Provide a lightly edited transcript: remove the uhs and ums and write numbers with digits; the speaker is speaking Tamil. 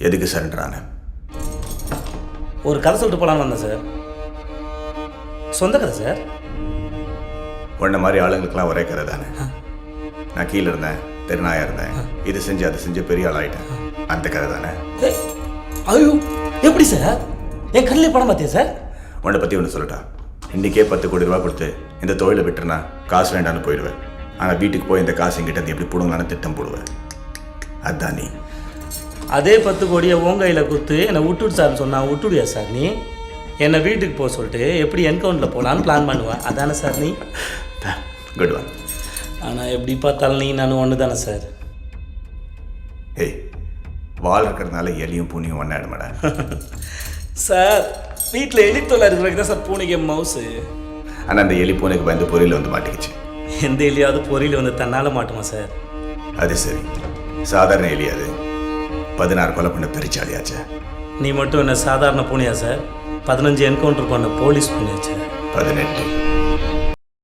எதுக்கு சரண்டர் ஆன? ஒரு கதை சொல்லிட்டு போகலான்னு வந்தேன் சார். சொந்த கதை சார். உன்ன மாதிரி ஆளுங்களுக்கெல்லாம் ஒரே கதை தானே. நான் கீழே இருந்தேன், தெருநாயா இருந்தேன், இது செஞ்சு அதை செஞ்சு பெரிய ஆள் ஆகிட்டேன். அந்த கதை தானே. ஐயோ, எப்படி சார்? என் கண்ணிலே படம் பார்த்தியா சார்? உன்னை பற்றி ஒன்று சொல்லட்டா. இன்றைக்கே 10 கோடி ரூபா கொடுத்து இந்த தொழிலை விட்டுருனா காசு வேண்டான்னு போயிடுவேன். ஆனால் வீட்டுக்கு போய் இந்த காசு எங்கிட்ட எப்படி போடுங்களான்னு திட்டம் போடுவேன். அதுதான் நீ. அதே 10 கோடியை உன் கையில் கொடுத்து என்னை விட்டுடு சார்னு சொன்னா விட்டுடுயா சார் நீ? என்னை வீட்டுக்கு போக சொல்லிட்டு எப்படி என்கவுண்டில் போகலான்னு பிளான் பண்ணுவேன். அதானே சார் நீ? Good one. ஆனால் எப்படி பார்த்தாலும் நீ நானும் ஒன்று தானே சார்? ஏய், வால் இருக்கிறதுனால எலியும் பூனியும் ஒன்றாயிட மாட்டேன் சார். வீட்டில் எலித்தொலை இருக்கிறதுக்கு தான் சார் பூனைக்கு மவுஸு. ஆனால் அந்த எலி பூனைக்கு பயந்து பொரியல் வந்து மாட்டிக்கிச்சு. எந்த எலியாவது பொரியல் வந்து தன்னால் மாட்டுமா சார்? அது சரி, சாதாரண எலி அது 16 கொலை பண்ண பெருச்சாலியாச்சே. நீ மட்டும் என்ன சாதாரண பூனையா சார்? 15 என்கவுண்டர் பண்ண போலீஸ் பூனையாச்சு. 18.